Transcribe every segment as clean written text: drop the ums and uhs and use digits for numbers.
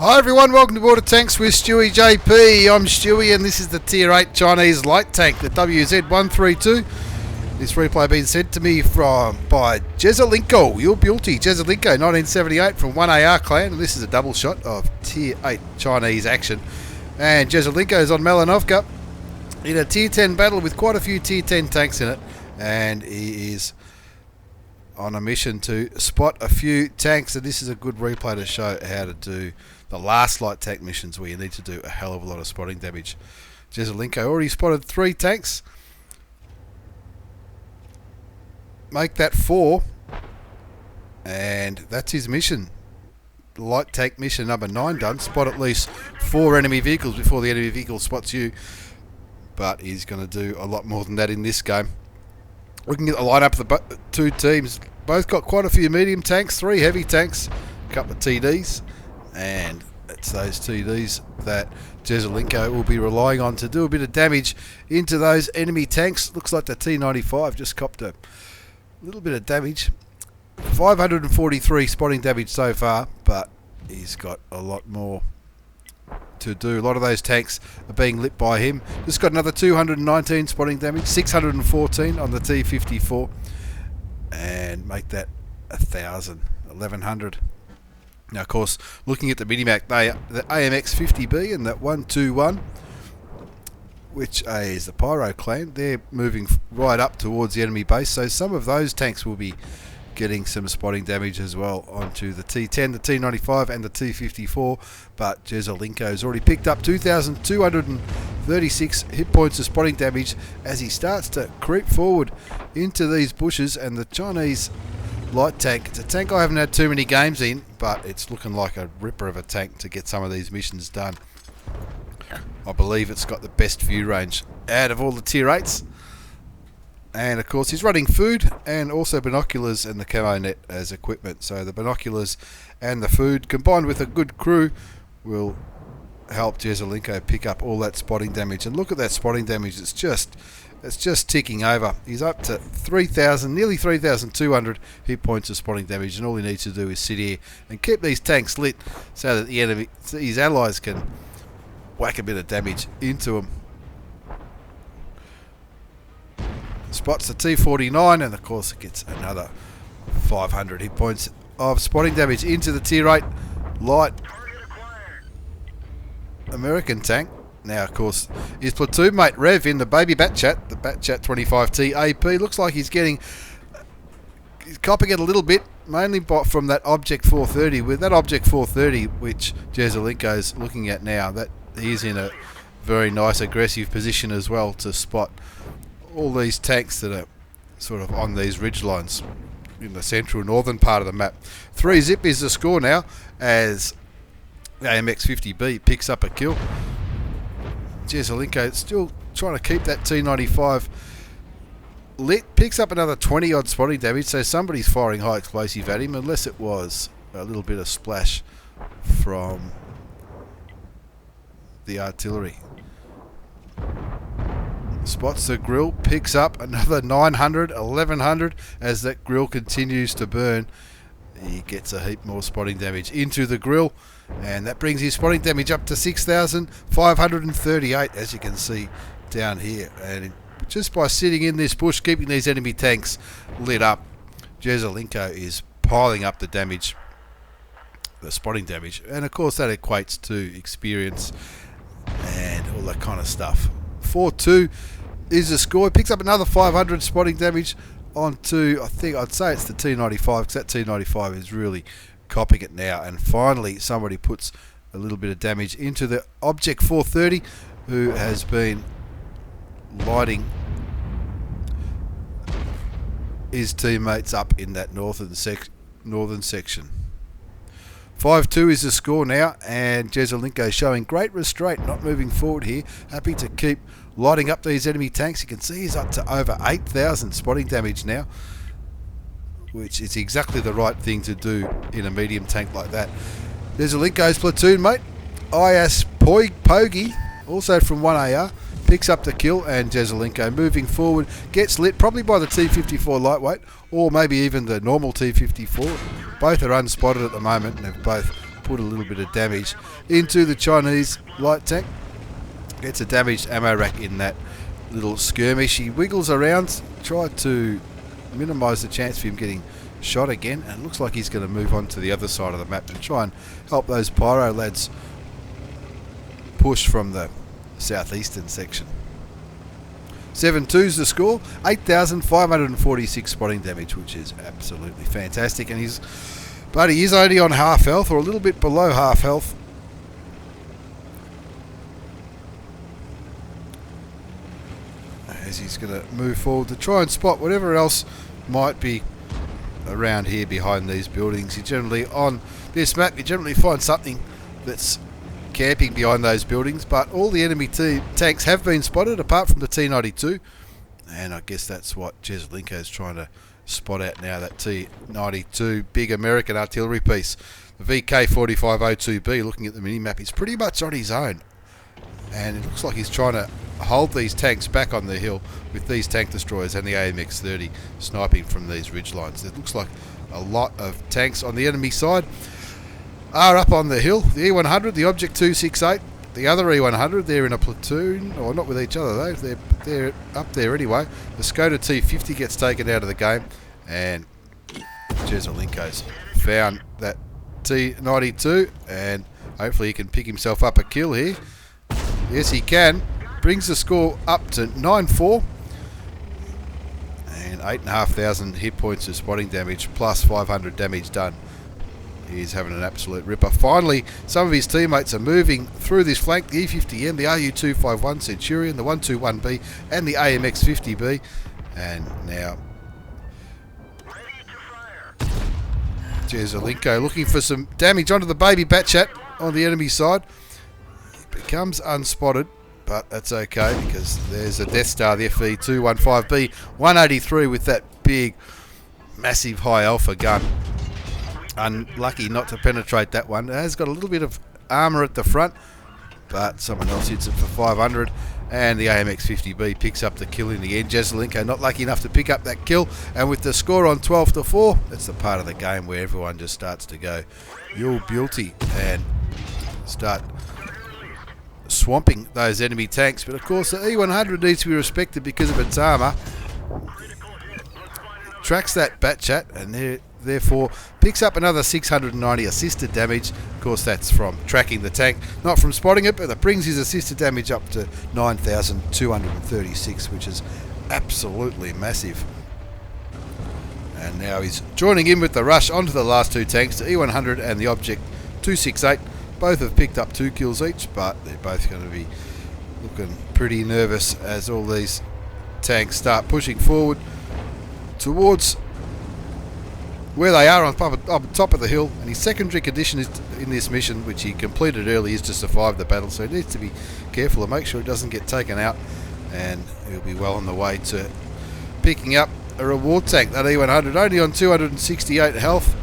Hi everyone, welcome to Border Tanks with stewiejp. I'm Stewie and this is the Tier 8 Chinese light tank, the WZ-132. This replay being sent to me by Jezelinko, your beauty, Jezelinko, 1978 from 1AR clan, and this is a double shot of Tier 8 Chinese action. And Jezelinko is on Melanovka in a Tier 10 battle with quite a few Tier 10 tanks in it, and he is on a mission to spot a few tanks, and this is a good replay to show how to do the last light tank missions where you need to do a hell of a lot of spotting damage. Jezelinko already spotted 3 tanks. Make that 4, and that's his mission. Light tank mission number 9 done. Spot at least 4 enemy vehicles before the enemy vehicle spots you, but he's going to do a lot more than that in this game. Looking at the lineup of the two teams, both got quite a few medium tanks, 3 heavy tanks, a couple of TDs, and it's those TDs that Jezelinko will be relying on to do a bit of damage into those enemy tanks. Looks like the T95 just copped a little bit of damage. 543 spotting damage so far, but he's got a lot more to do. A lot of those tanks are being lit by him. Just got another 219 spotting damage, 614 on the T54, and make that 1100. Now, of course, looking at the Minimap, the AMX 50B and that 121, which is the Pyro clan, they're moving right up towards the enemy base, so some of those tanks will be getting some spotting damage as well onto the T10, the T95 and the T54, but Jezelinko's already picked up 2,236 hit points of spotting damage as he starts to creep forward into these bushes. And the Chinese light tank, it's a tank I haven't had too many games in, but it's looking like a ripper of a tank to get some of these missions done. I believe it's got the best view range out of all the Tier 8s. And of course he's running food and also binoculars and the camo net as equipment. So the binoculars and the food combined with a good crew will help Jezelinko pick up all that spotting damage. And look at that spotting damage, it's just ticking over. He's up to 3,000, nearly 3,200 hit points of spotting damage, and all he needs to do is sit here and keep these tanks lit so that the enemy, his allies, can whack a bit of damage into them. Spots the T49, and of course it gets another 500 hit points of spotting damage into the Tier 8 light American tank. Now, of course, his platoon mate Rev in the baby Batchat, the Batchat 25T AP, looks like he's copping it a little bit, mainly from that Object 430. With that Object 430, which Jezelinko's looking at now, that he's in a very nice aggressive position as well to spot all these tanks that are sort of on these ridge lines in the central northern part of the map. 3-zip is the score now as AMX 50B picks up a kill. Jezelinko still trying to keep that T95 lit, picks up another 20 odd spotting damage, so somebody's firing high explosive at him, unless it was a little bit of splash from the artillery. Spots the grill, picks up another 900, 1100 as that grill continues to burn. He gets a heap more spotting damage into the grill, and that brings his spotting damage up to 6,538, as you can see down here. And just by sitting in this bush, keeping these enemy tanks lit up, Jezelinko is piling up the damage, the spotting damage, and of course that equates to experience and all that kind of stuff. 4-2 is the score. He picks up another 500 spotting damage onto, I think I'd say it's the T95, because that T95 is really copping it now. And finally somebody puts a little bit of damage into the Object 430, who has been lighting his teammates up in that northern section. 5-2 is the score now, and Jezelinko showing great restraint, not moving forward here, happy to keep lighting up these enemy tanks. You can see he's up to over 8,000 spotting damage now, which is exactly the right thing to do in a medium tank like that. Jezelinko's platoon mate, IS Pogi, also from 1AR, picks up the kill, and Jezelinko moving forward gets lit probably by the T54 lightweight, or maybe even the normal T54. Both are unspotted at the moment and have both put a little bit of damage into the Chinese light tank. Gets a damaged ammo rack in that little skirmish. He wiggles around, tried to minimise the chance of him getting shot again, and it looks like he's going to move on to the other side of the map and try and help those pyro lads push from the southeastern section. 7-2's the score, 8,546 spotting damage, which is absolutely fantastic, and he is only on half health, or a little bit below half health. As he's going to move forward to try and spot whatever else might be around here behind these buildings. You generally, on this map, you generally find something that's camping behind those buildings, but all the enemy tanks have been spotted apart from the T-92, and I guess that's what Jezlinko is trying to spot out now, that T-92 big American artillery piece. The VK4502B, looking at the mini-map, is pretty much on his own, and it looks like he's trying to hold these tanks back on the hill with these tank destroyers and the AMX-30 sniping from these ridge lines. It looks like a lot of tanks on the enemy side are up on the hill. The E100, the Object 268, the other E100, they're in a platoon, or not with each other though, they're up there anyway. The Skoda T50 gets taken out of the game, and Jezlinko's found that T-92, and hopefully he can pick himself up a kill here. Yes, he can. Brings the score up to 9-4, and 8,500 hit points of spotting damage plus 500 damage done. He's having an absolute ripper. Finally, some of his teammates are moving through this flank. The E50M, the RU-251 Centurion, the 121B, and the AMX-50B. And now Jezlinko looking for some damage onto the baby Batchat on the enemy side. He becomes unspotted, but that's okay because there's a Death Star, the FE215B 183 with that big, massive high alpha gun. Unlucky not to penetrate that one. It has got a little bit of armour at the front, but someone else hits it for 500, and the AMX-50B picks up the kill in the end. Jezlinko not lucky enough to pick up that kill, and with the score on 12-4, that's the part of the game where everyone just starts to go, "You're guilty," and start swamping those enemy tanks. But of course the E100 needs to be respected because of its armour. Tracks that Batchat, and therefore picks up another 690 assisted damage. Of course that's from tracking the tank, not from spotting it, but that brings his assisted damage up to 9,236, which is absolutely massive. And now he's joining in with the rush onto the last two tanks, the E100 and the Object 268. Both have picked up 2 kills each, but they're both going to be looking pretty nervous as all these tanks start pushing forward towards where they are on top of the hill. And his secondary condition is in this mission, which he completed early, is to survive the battle, so he needs to be careful and make sure it doesn't get taken out, and he'll be well on the way to picking up a reward tank. That E100 only on 268 health,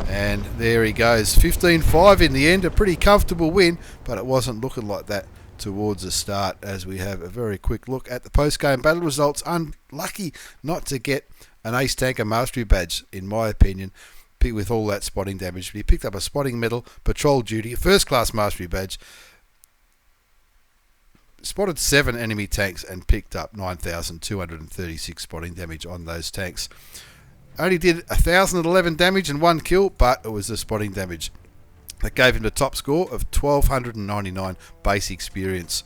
and there he goes, 15-5 in the end. A pretty comfortable win, but it wasn't looking like that towards the start. As we have a very quick look at the post-game battle results, unlucky not to get an Ace Tanker Mastery badge, in my opinion, with all that spotting damage. But he picked up a spotting medal, patrol duty, a first class mastery badge, spotted 7 enemy tanks, and picked up 9,236 spotting damage on those tanks. Only did 1,011 damage and 1 kill, but it was the spotting damage that gave him the top score of 1,299 base experience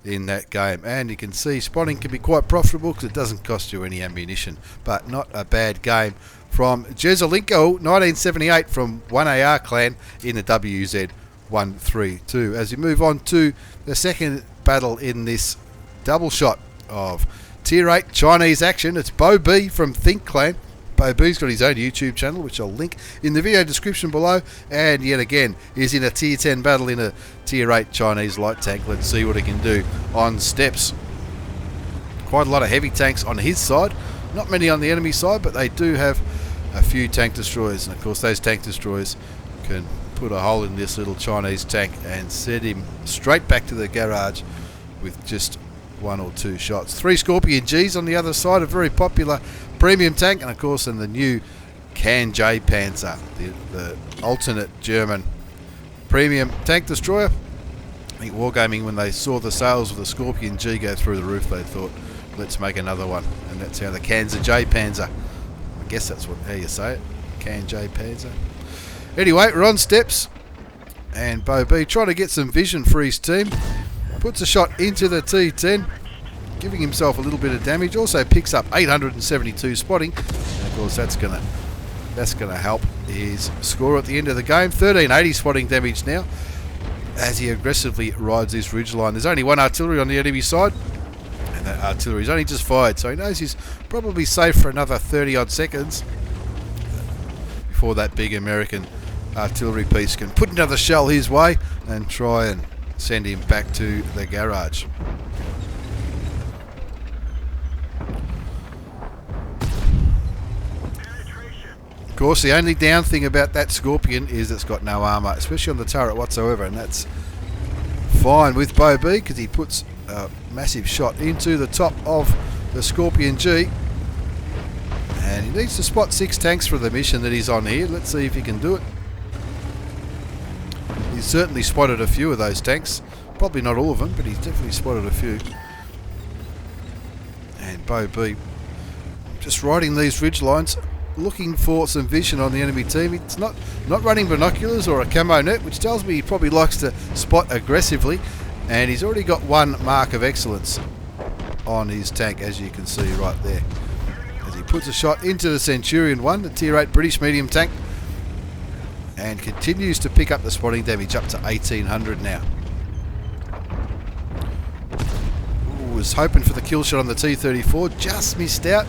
in that game. And you can see spotting can be quite profitable because it doesn't cost you any ammunition, but not a bad game from Jezlinko, 1978, from 1AR clan in the WZ-132. As we move on to the second battle in this double shot of Tier 8 Chinese action, it's Bo B from Think Clan. Bo B's got his own YouTube channel, which I'll link in the video description below, and yet again is in a Tier 10 battle in a Tier 8 Chinese light tank. Let's see what he can do on steps. Quite a lot of heavy tanks on his side, not many on the enemy side, but they do have a few tank destroyers, and of course those tank destroyers can put a hole in this little Chinese tank and set him straight back to the garage with just 1 or 2 shots. 3 Scorpion Gs on the other side, a very popular premium tank, and of course in the new Can J Panzer, the alternate German premium tank destroyer. I think Wargaming, when they saw the sales of the Scorpion G go through the roof, they thought, let's make another one. And that's how the Kanza J Panzer, I guess that's how you say it, Kan J Panzer. Anyway, we're on steps, and Bo B trying to get some vision for his team. Puts a shot into the T10, giving himself a little bit of damage. Also picks up 872 spotting, and of course that's gonna help his score at the end of the game. 1380 spotting damage now, as he aggressively rides this ridgeline. There's only one artillery on the enemy side, and that artillery's only just fired, so he knows he's probably safe for another 30 odd seconds before that big American artillery piece can put another shell his way and try and send him back to the garage. Of course, the only down thing about that Scorpion is it's got no armour, especially on the turret whatsoever, and that's fine with Bo B because he puts a massive shot into the top of the Scorpion G, and he needs to spot 6 tanks for the mission that he's on here. Let's see if he can do it. He's certainly spotted a few of those tanks, probably not all of them, but he's definitely spotted a few. And Bo B just riding these ridge lines, looking for some vision on the enemy team. It's not running binoculars or a camo net, which tells me he probably likes to spot aggressively, and he's already got 1 mark of excellence on his tank, as you can see right there, as he puts a shot into the Centurion 1, the tier 8 British medium tank, and continues to pick up the spotting damage up to 1800 now. Was hoping for the kill shot on the T-34, just missed out,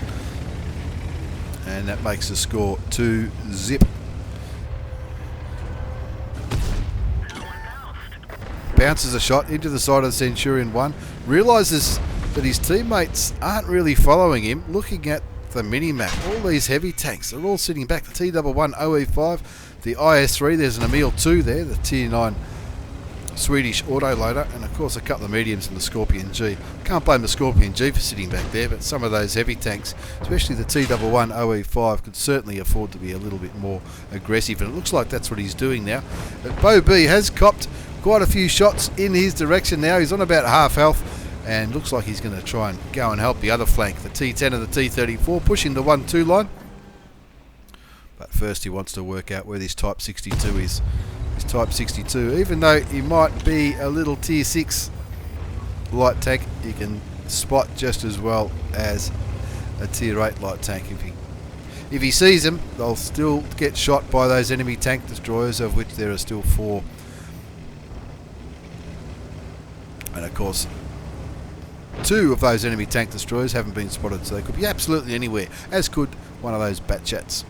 and that makes the score 2-0. Bounces a shot into the side of the Centurion 1, realises that his teammates aren't really following him. Looking at the mini-map, all these heavy tanks are all sitting back. The T11 OE5, the IS-3, there's an Emil 2 there, the tier 9 Swedish autoloader, and of course a couple of mediums from the Scorpion G. Can't blame the Scorpion G for sitting back there, but some of those heavy tanks, especially the T11 OE5, could certainly afford to be a little bit more aggressive, and it looks like that's what he's doing now. But Bo B has copped quite a few shots in his direction now. He's on about half health, and looks like he's going to try and go and help the other flank, the T10 and the T34, pushing the 1-2 line. But first he wants to work out where this Type 62 is. This Type 62, even though he might be a little tier 6 light tank, he can spot just as well as a tier 8 light tank. If he sees them, they'll still get shot by those enemy tank destroyers, of which there are still 4. And of course, 2 of those enemy tank destroyers haven't been spotted, so they could be absolutely anywhere, as could one of those Batchats.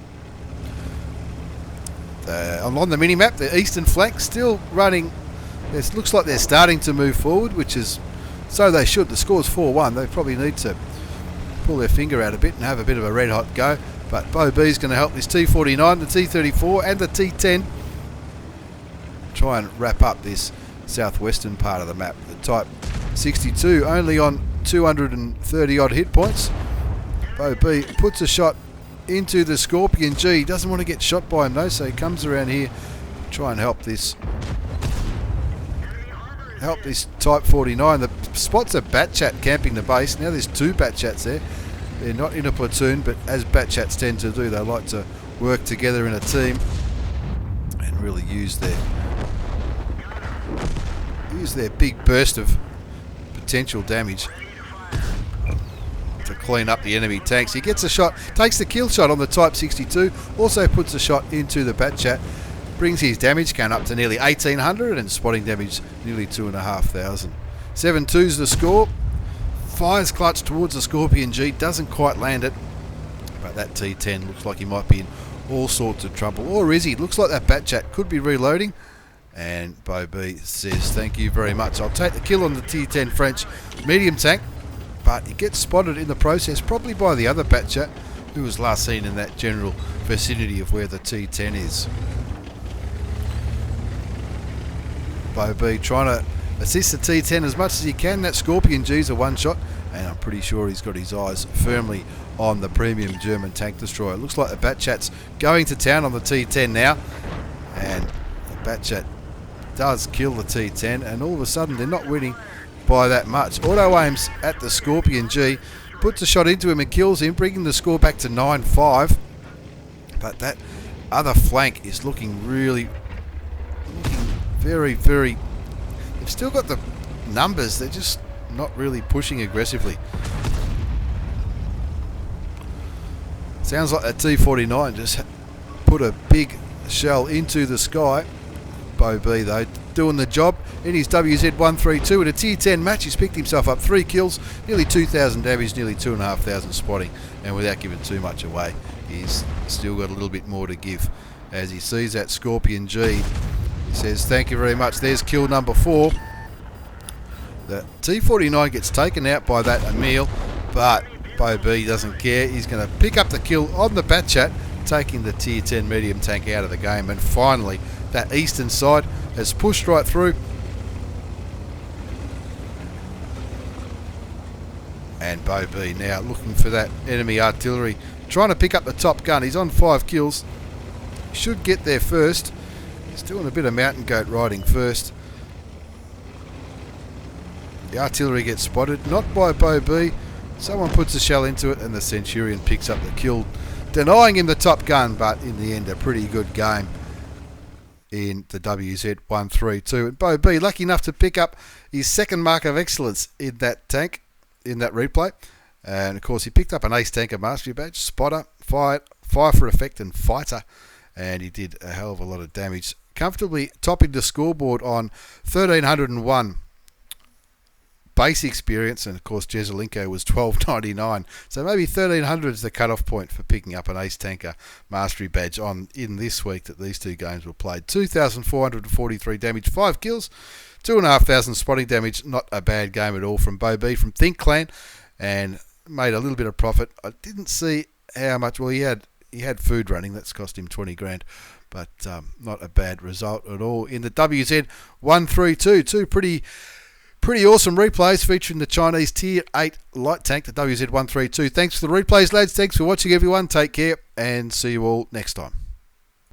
On the mini-map, the eastern flank still running. It looks like they're starting to move forward, which is so they should. The score's 4-1. They probably need to pull their finger out a bit and have a bit of a red-hot go. But Bo B's going to help this T49, the T34 and the T10 try and wrap up this southwestern part of the map. The Type 62 only on 230 odd hit points. Bo B puts a shot into the Scorpion G. Doesn't want to get shot by him though, so he comes around here to try and help this Type 49. The spots a Batchat camping the base. Now there's 2 Batchats there. They're not in a platoon, but as Batchats tend to do, they like to work together in a team and really use their big burst of potential damage to clean up the enemy tanks. He gets a shot, takes the kill shot on the Type 62, also puts a shot into the Batchat, brings his damage count up to nearly 1800 and spotting damage nearly 2,500. 7-2's the score. Fires clutch towards the Scorpion G, doesn't quite land it, but that T10 looks like he might be in all sorts of trouble. Or is he? Looks like that Batchat could be reloading, and Bo B says thank you very much. I'll take the kill on the T10 French medium tank, but he gets spotted in the process, probably by the other Batchat, who was last seen in that general vicinity of where the T10 is. Bo B trying to assist the T10 as much as he can. That Scorpion G's a one-shot, and I'm pretty sure he's got his eyes firmly on the premium German tank destroyer. Looks like the Batchat's going to town on the T10 now, and the Batchat does kill the T10, and all of a sudden they're not winning by that much. Auto aims at the Scorpion G, puts a shot into him and kills him, bringing the score back to 9-5. But that other flank is looking very, very... They've still got the numbers, they're just not really pushing aggressively. Sounds like a T49 just put a big shell into the sky. Bo B though doing the job in his WZ-132 at a tier 10 match. He's picked himself up 3 kills, nearly 2,000 damage, nearly 2,500 spotting, and without giving too much away, he's still got a little bit more to give. As he sees that Scorpion G, he says thank you very much. There's kill number 4. The T49 gets taken out by that Emil, but Bo B doesn't care. He's going to pick up the kill on the Batchat, taking the tier 10 medium tank out of the game. And finally, that eastern side has pushed right through. And Bo B now looking for that enemy artillery, trying to pick up the top gun. He's on 5 kills. Should get there first. He's doing a bit of mountain goat riding first. The artillery gets spotted, not by Bo B. Someone puts a shell into it and the Centurion picks up the kill, denying him the top gun, but in the end a pretty good game in the WZ-132. And Bo B lucky enough to pick up his second mark of excellence in that tank, in that replay. And of course he picked up an Ace Tanker Mastery Badge, Spotter, Fire for Effect and Fighter, and he did a hell of a lot of damage, comfortably topping the scoreboard on 1,301 base experience, and of course Jezelenko was 1299, so maybe 1,300 is the cutoff point for picking up an Ace Tanker Mastery Badge in this week that these two games were played. 2,443 damage, 5 kills, 2,500 spotting damage. Not a bad game at all from Bo B from Think Clan, and made a little bit of profit. I didn't see how much. Well, he had food running, that's cost him 20 grand, but not a bad result at all in the WZ-132. Two pretty awesome replays featuring the Chinese Tier 8 light tank, the WZ-132. Thanks for the replays, lads. Thanks for watching, everyone. Take care, and see you all next time.